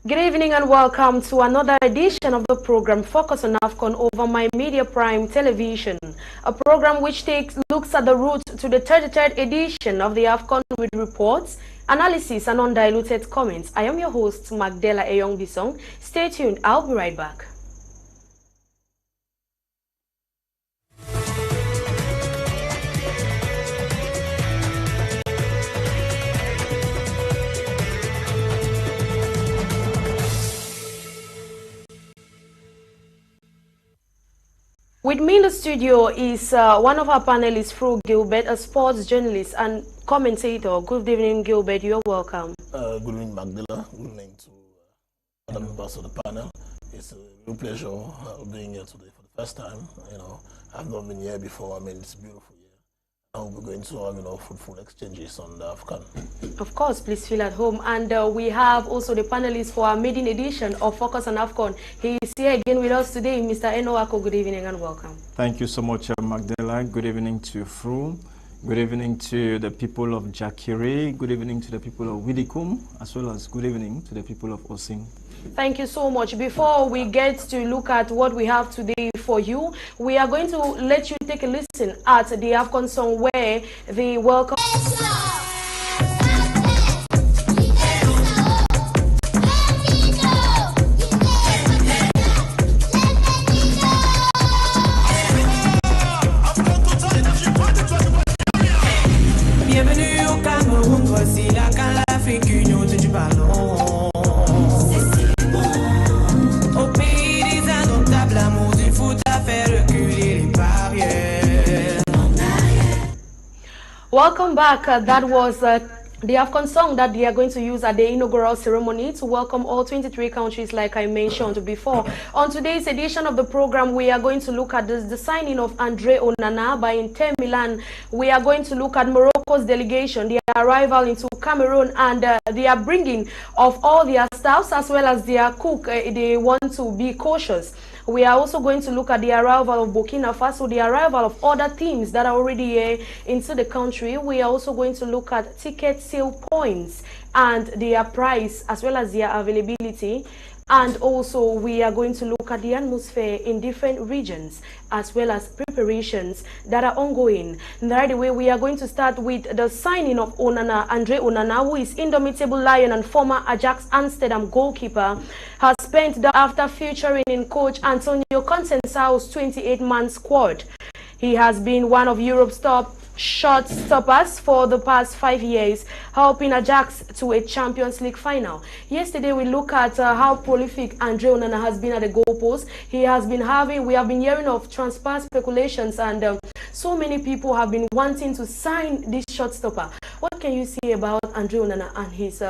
Good evening and welcome to another edition of the program Focus on AFCON over My Media Prime Television, a program which looks at the route to the 33rd edition of the AFCON with reports, analysis and undiluted comments. I am your host, Macdella Eyong Bessong. Stay tuned, I'll be right back. With me in the studio is one of our panelists, Gilbert, a sports journalist and commentator. Good evening, Gilbert. You're welcome. Good evening, Macdella. Good evening to other members of the panel. It's a real pleasure being here today for the first time. I've not been here before. I mean, it's a beautiful year. I hope we're going to have fruitful exchanges on the AFCON. Of course, please feel at home. And we have also the panelists for our maiden edition of Focus on AFCON. He is here again with us today, Mr. Enow Ako. Good evening and welcome. Thank you so much, Macdella. Good evening to Fru. Good evening to the people of Jakiri. Good evening to the people of Widikum, as well as good evening to the people of Osing. Thank you so much. Before we get to look at what we have today for you, we are going to let you take a listen at the AFCON song where the welcome... Bienvenue au Cameroun, voici la Calafrique, union du ballon. Au pays des indomptables, l'amour du foot a fait reculer les barrières. Welcome back. That was the AFCON song that they are going to use at the inaugural ceremony to welcome all 23 countries, like I mentioned before. On today's edition of the program, we are going to look at the signing of Andre Onana by Inter Milan. We are going to look at Morocco's delegation, their arrival into Cameroon, and their bringing of all their staffs as well as their cook. They want to be cautious. We are also going to look at the arrival of Burkina Faso, the arrival of other teams that are already here into the country. We are also going to look at ticket sale points and their price as well as their availability. And also we are going to look at the atmosphere in different regions as well as preparations that are ongoing. And right away, we are going to start with the signing of Andre Onana, who is indomitable lion and former Ajax Amsterdam goalkeeper, has spent the after featuring in coach Antonio Consensao's 28-man squad. He has been one of Europe's top shot stoppers for the past 5 years, helping Ajax to a Champions League final. Yesterday, we look at how prolific Andre Onana has been at the goalpost. We have been hearing of transfer speculations, and so many people have been wanting to sign this shot stopper. What can you say about Andre Onana and his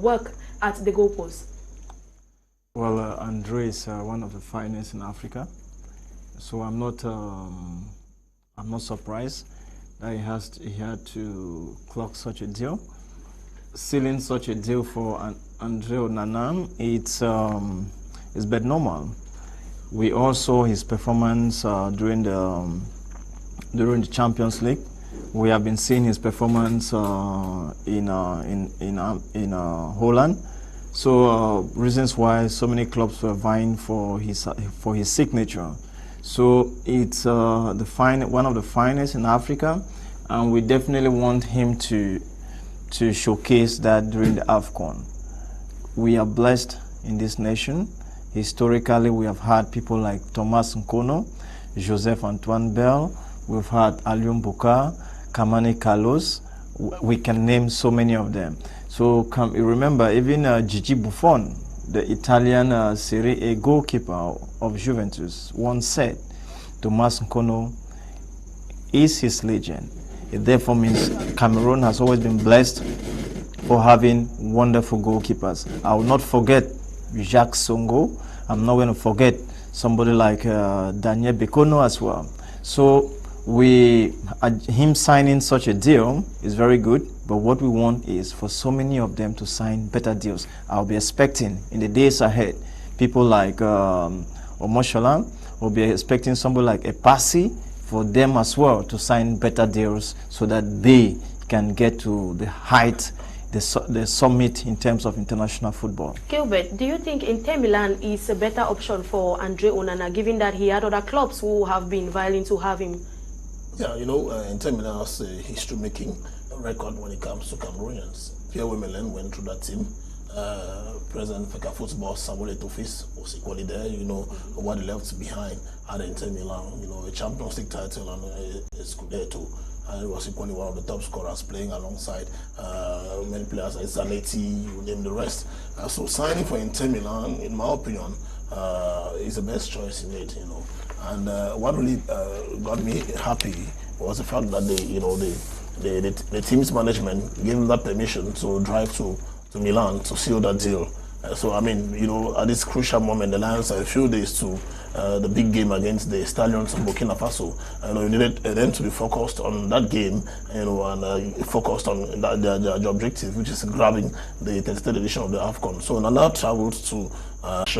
work at the goalpost? Well, Andre is one of the finest in Africa, so I'm not surprised that he had to clock such a deal. Sealing such a deal for Andre Onana, it's been normal. We all saw his performance during the Champions League. We have been seeing his performance in Holland. So reasons why so many clubs were vying for his signature. So it's one of the finest in Africa, and we definitely want him to showcase that during the AFCON. We are blessed in this nation. Historically, we have had people like Thomas Nkono, Joseph Antoine Bell, we've had Alium Bokar, Kamani Carlos. We can name so many of them. So remember, even Gigi Buffon, the Italian Serie A goalkeeper of Juventus, once said, Thomas Nkono is his legend. It therefore means Cameroon has always been blessed for having wonderful goalkeepers. I will not forget Jacques Songo. I'm not going to forget somebody like Daniel Bekono as well. So him signing such a deal is very good, but what we want is for so many of them to sign better deals. I'll be expecting in the days ahead people like Omoshola. We'll be expecting somebody like Epasi for them as well to sign better deals so that they can get to the height the summit in terms of international football. Gilbert, do you think Inter Milan is a better option for Andre Onana, given that he had other clubs who have been vying to have him? Yeah, you know, Inter Milan has a history-making record when it comes to Cameroonians. Pierre Wemelen went through that team. President Fecafoot's boss Samuel Eto'o was equally there. You know what he left behind at Inter Milan. You know, a Champions League title and a Scudetto. And he was equally one of the top scorers, playing alongside many players like Zanetti, you name the rest. So signing for Inter Milan, in my opinion, is the best choice he made. You know, and what really got me happy was the fact that the team's management gave him that permission to drive to Milan to seal that deal. So I mean, you know, at this crucial moment, the Lions are a few days to the big game against the Stallions of Burkina Faso. You know, you needed them to be focused on that game, you know, and focused on their objective, which is grabbing the 33rd edition of the AFCON. So Onana traveled to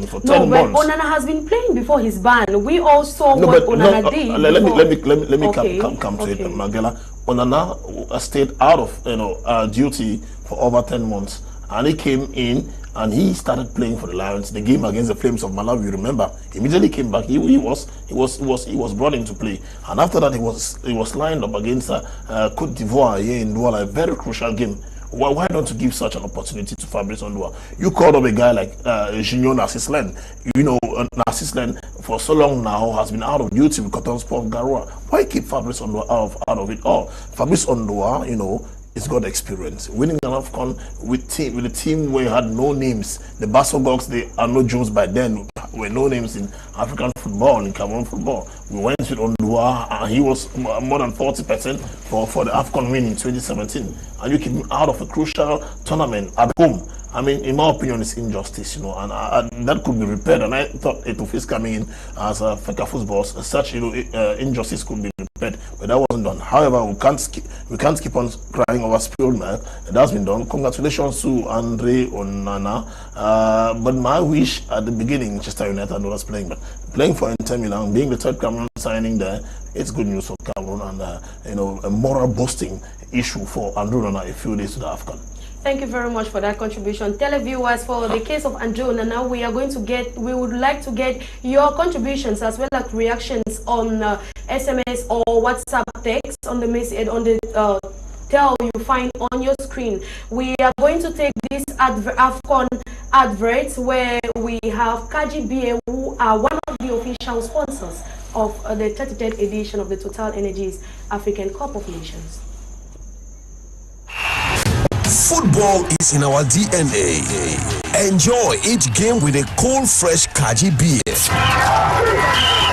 for 10 months. But Onana has been playing before his ban. We all saw what Onana did. Let me come to it, Macdella. Onana stayed out of duty for over 10 months, and he came in and he started playing for the Lions. The game against the Flames of Malawi, you remember, immediately came back. He was brought in to play, and after that he was lined up against Cote d'Ivoire here in Vola, a very crucial game. Why don't you give such an opportunity to Fabrice Ondoa? You called up a guy like Junior Narcislen. You know, Narcislen for so long now has been out of duty with Cotton Sport Garoua. Why keep Fabrice Ondoa out of it all? Fabrice Ondoa, you know, he's got experience. Winning an AFCON with a team where you had no names. The Bessong, they are no Jones by then, were no names in African football, in Cameroon football. We went with Ondoa, and he was more than 40% for the AFCON win in 2017. And you keep him out of a crucial tournament at home. I mean, in my opinion, it's injustice, you know, and that could be repaired. And I thought Eto'o coming in as a Fecafoot's boss, such, you know, injustice could be repaired, but that wasn't done. However, we can't keep on crying over spilled milk. It has been done. Congratulations to Andre Onana. But my wish at the beginning, Manchester United was playing, but playing for Inter Milan, being the third Cameroon signing there, it's good news for Cameroon, and you know, a moral boosting issue for Andre Onana a few days to the AFCON. Thank you very much for that contribution. Televiewers, for the case of Andre Onana, we would like to get your contributions as well as reactions on SMS or WhatsApp text on the tell you find on your screen. We are going to take this AFCON adverts where we have KGBA, who are one of the official sponsors of the 33rd edition of the Total Energies African Cup of Nations. Football is in our DNA. Enjoy each game with a cold, fresh Kaji beer.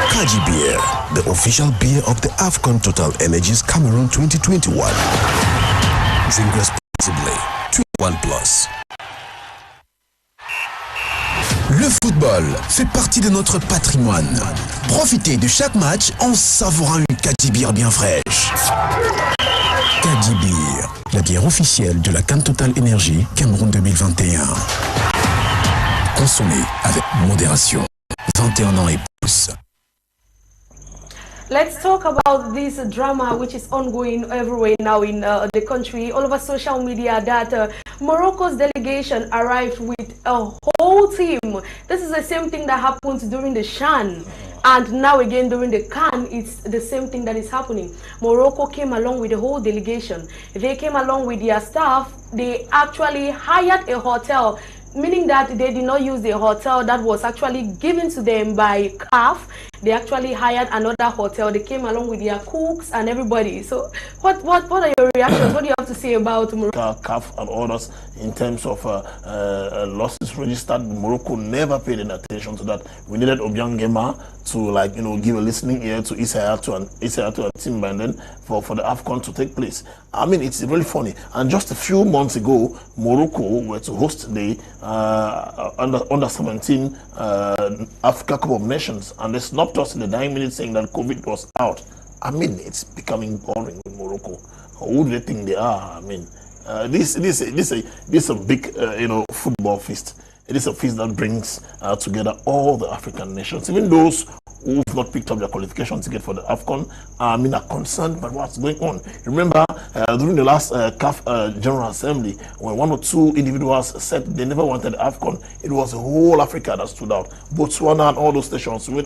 Kaji beer, the official beer of the AFCON Total Energies Cameroon 2021. Drink responsibly. 21+. Le football fait partie de notre patrimoine. Profitez de chaque match en savourant une Kaji beer bien fraîche. Kaji beer, la bière officielle de la CAN Total Energy Cameroun 2021. Consommée avec modération. 21 ans et plus. Let's talk about this drama which is ongoing everywhere now in the country, all over social media, that Morocco's delegation arrived with a whole team. This is the same thing that happened during the CHAN, and now again during the CAN, it's the same thing that is happening. Morocco came along with the whole delegation. They came along with their staff. They actually hired a hotel, meaning that they did not use the hotel that was actually given to them by CAF. They actually hired another hotel. They came along with their cooks and everybody. So what are your reactions? What do you have to say about Morocco? CAF and others in terms of losses registered. Morocco never paid any attention to that. We needed Obiang Gema to, like, you know, give a listening ear to Isayatu and Timba, and then for the AFCON to take place. I mean, it's really funny. And just a few months ago, Morocco were to host the under 17 Africa Cup of Nations, and they stopped us in the 9 minutes saying that COVID was out. I mean, it's becoming boring with Morocco. Who do they think they are? I mean, this is a big you know, football feast. It is a feast that brings together all the African nations, even those who've not picked up their qualification ticket for the AFCON, are concerned about what's going on. Remember, during the last CAF General Assembly, when one or two individuals said they never wanted the AFCON, it was the whole Africa that stood out. Botswana and all those stations who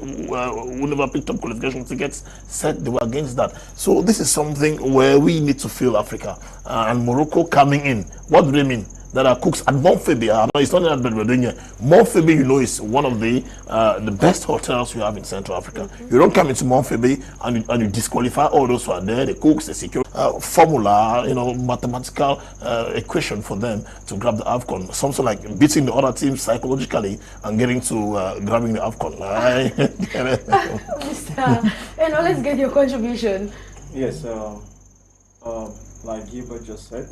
never picked up qualification tickets said they were against that. So this is something where we need to feel Africa. And Morocco coming in, what do they mean? There are cooks at Montpellier. It's not that we're doing here. Montpellier, is one of the best hotels you have in Central Africa. You don't come into Montpellier and you disqualify all those who are there, the cooks, the security, formula, mathematical equation for them to grab the AFCON. Something like beating the other teams psychologically and getting to grabbing the AFCON. Mr. Enow, let's get your contribution. Yes, like Gilbert just said,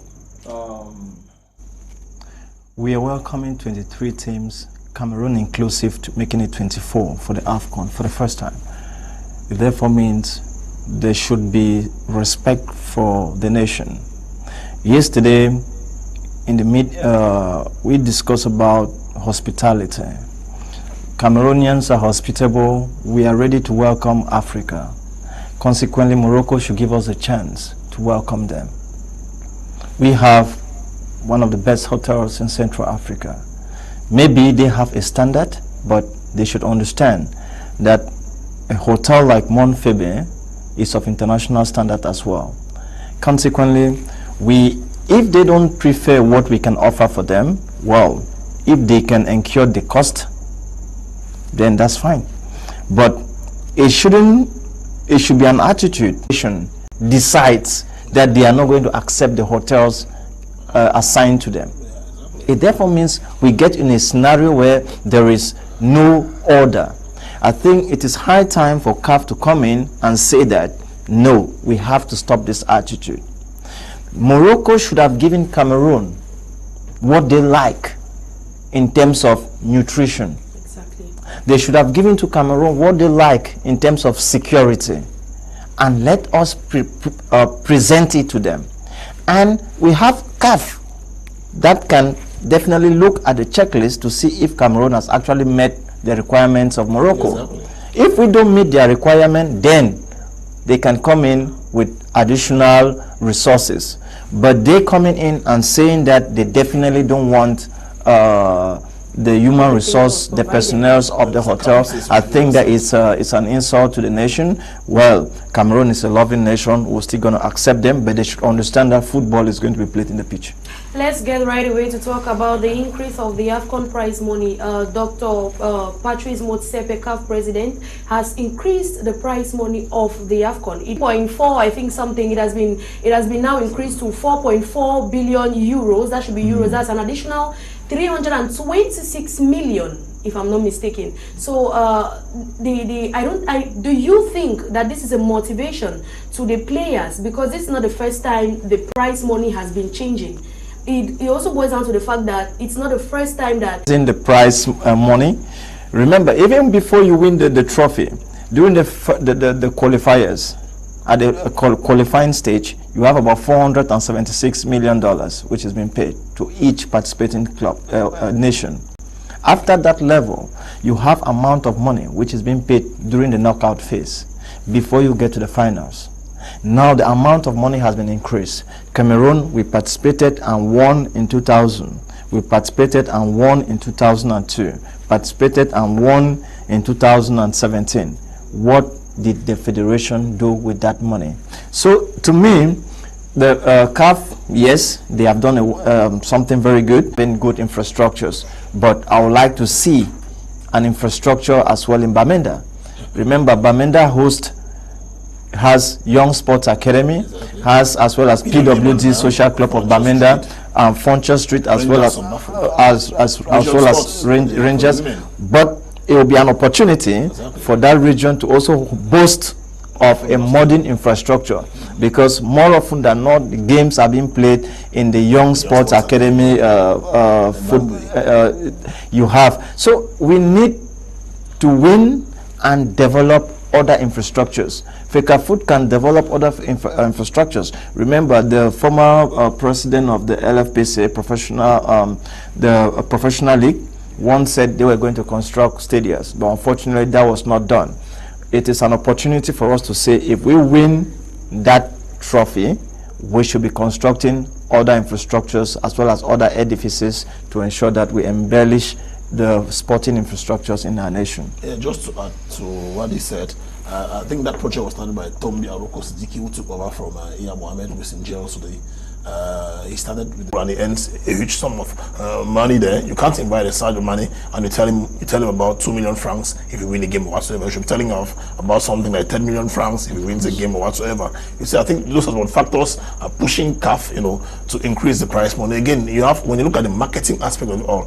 we are welcoming 23 teams, Cameroon inclusive, to making it 24 for the AFCON for the first time. It therefore means there should be respect for the nation. Yesterday, in the we discussed about hospitality. Cameroonians are hospitable. We are ready to welcome Africa. Consequently, Morocco should give us a chance to welcome them. We have one of the best hotels in Central Africa. Maybe they have a standard, but they should understand that a hotel like Montpellier is of international standard as well. Consequently, if they don't prefer what we can offer for them, well, if they can incur the cost, then that's fine. But it should be an attitude. Decides that they are not going to accept the hotels assigned to them. It therefore means we get in a scenario where there is no order. I think it is high time for CAF to come in and say that no, we have to stop this attitude. Morocco should have given Cameroon what they like in terms of nutrition. Exactly. They should have given to Cameroon what they like in terms of security, and let us present it to them. And we have CAF that can definitely look at the checklist to see if Cameroon has actually met the requirements of Morocco. Exactly. If we don't meet their requirement, then they can come in with additional resources. But they coming in and saying that they definitely don't want the human resource, the personnel of the hotel, I think that it's an insult to the nation. Well, Cameroon is a loving nation. We're still going to accept them, but they should understand that football is going to be played in the pitch. Let's get right away to talk about the increase of the AFCON prize money. Dr. Patrice Motsepe, CAF president, has increased the prize money of the AFCON. 0.4, I think something. It has been now increased to 4.4 billion euros. That should be euros. That's an additional 326 million, if I'm not mistaken. So do you think that this is a motivation to the players, because this is not the first time the prize money has been changing? It also boils down to the fact that it's not the first time that in the prize money. Remember, even before you win the trophy, during the qualifiers, at the qualifying stage, you have about $476 million, which has been paid to each participating club nation. After that level, you have amount of money which is being paid during the knockout phase before you get to the finals. Now the amount of money has been increased. Cameroon, we participated and won in 2000. We participated and won in 2002. Participated and won in 2017. What did the federation do with that money? So to me, the CAF, yes, they have done something very good, been good infrastructures, but I would like to see an infrastructure as well in Bamenda. Remember, Bamenda has Young Sports Academy, has as well as PWD Social Club of Bamenda, Foncha Street, as well as Rangers. But it will be an opportunity for that region to also boast of a modern infrastructure, because more often than not, the games are being played in the Young Sports Academy you have. So we need to win and develop other infrastructures. FECAFOOT can develop other infrastructures. Remember, the former president of the LFPC, the professional league, once said they were going to construct stadiums, but unfortunately that was not done. it is an opportunity for us to say, if we win that trophy, we should be constructing other infrastructures as well as other edifices to ensure that we embellish the sporting infrastructures in our nation. Yeah, just to add to what he said, I think that project was started by Tombi Aroko Sidiki, who took over from Iya Mohammed, who is in jail today. He started with, and he earns a huge sum of money there. You can't invite a Sadio Mane and you tell him about 2 million francs if you win a game or whatsoever. You should be telling him about something like 10 million francs if he wins a game or whatsoever. You see, I think those are what factors are pushing CAF, to increase the prize money. Again, you have, when you look at the marketing aspect of it all,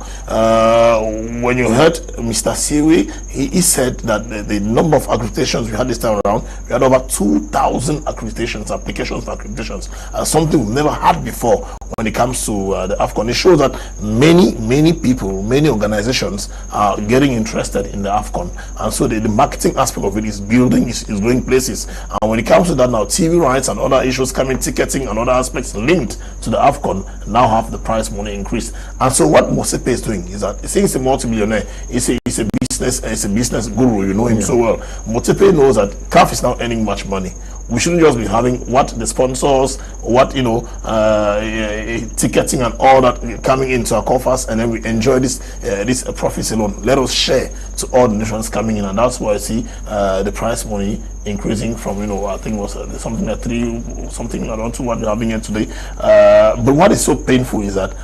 when you heard Mr. Siwe, he said that the number of accreditations we had this time around, we had over 2,000 accreditations, applications for accreditations, something we've never had before when it comes to the AFCON. It shows that many people, many organizations are getting interested in the AFCON, and so the marketing aspect of it is building, is going places. And when it comes to that now, TV rights and other issues coming, ticketing and other aspects linked to the AFCON now have the prize money increased. And so what Mosepe is doing is that, since he's a multi-millionaire, he's a business guru, you know him so well. Mosepe knows that CAF is now earning much money. We shouldn't just be having what the sponsors, what ticketing and all that coming into our coffers, and then we enjoy this profits alone. Let us share to all the nations coming in, and that's why I see the prize money increasing from I think it was something like 3 something around to what we're having here today. But what is so painful is that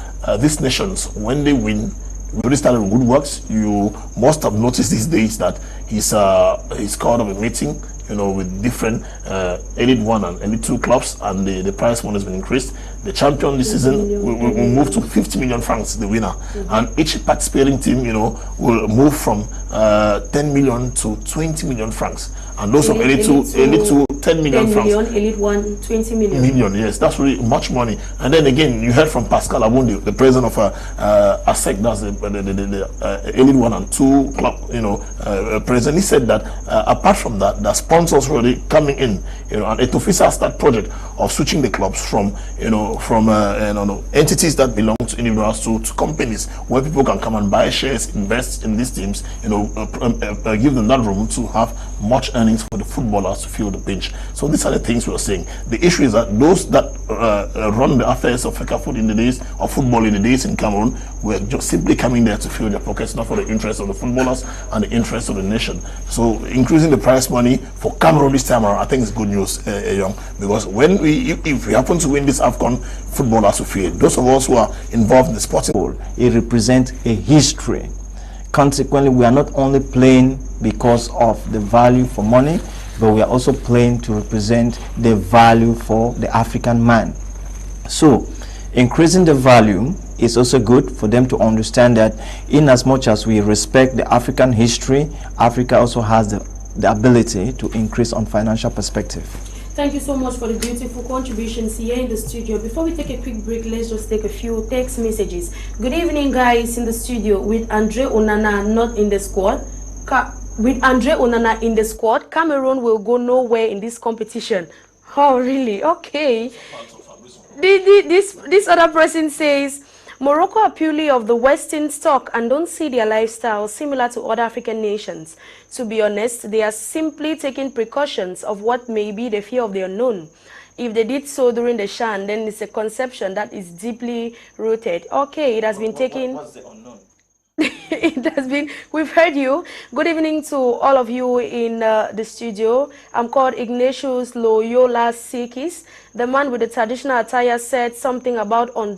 these nations, when they win, we already started with good works. You must have noticed these days that he's called up a meeting, with different Elite 1 and Elite 2 clubs, and the prize money has been increased. The champion this season will move to 50 million francs, the winner. And each participating team, will move from 10 million to 20 million francs. And those from Elite 2, 10 million francs. Elite 1, 20 million. Yes, that's really much money. And then again, you heard from Pascal Abundi, the president of ASEC, that's the Elite 1 and 2 club, president. He said that apart from that, the sponsors already coming in, and Etofisa start project of switching the clubs from entities that belong to individuals to companies where people can come and buy shares, invest in these teams, give them that room to have much earnings for the footballers to feel the pinch. So these are the things we're saying. The issue is that those that run the affairs of football in the days in Cameroon were just simply coming there to fill their pockets, not for the interest of the footballers and the interest of the nation. So increasing the prize money for Cameroon this time around, I think is good news, Eyong, because if we happen to win this AFCON, footballers will feel. Those of us who are involved in the sporting, it represents a history. Consequently, we are not only playing because of the value for money, but we are also playing to represent the value for the African man. So increasing the value is also good for them to understand that in as much as we respect the African history, Africa also has the ability to increase on financial perspective. Thank you so much for the beautiful contributions here in the studio. Before we take a quick break, let's just take a few text messages. Good evening, guys, in the studio. With Andre Onana not in the squad, with Andre Onana in the squad, Cameroon will go nowhere in this competition. Oh, really? Okay. This other person says, Morocco are purely of the Western stock and don't see their lifestyle similar to other African nations. To be honest, they are simply taking precautions of what may be the fear of the unknown. If they did so during the Shan, then it's a conception that is deeply rooted. Okay, it has been taken. What's the unknown? It has been, we've heard you. Good evening to all of you in the studio. I'm called Ignatius Loyola Sikis. The man with the traditional attire said something about Ondo.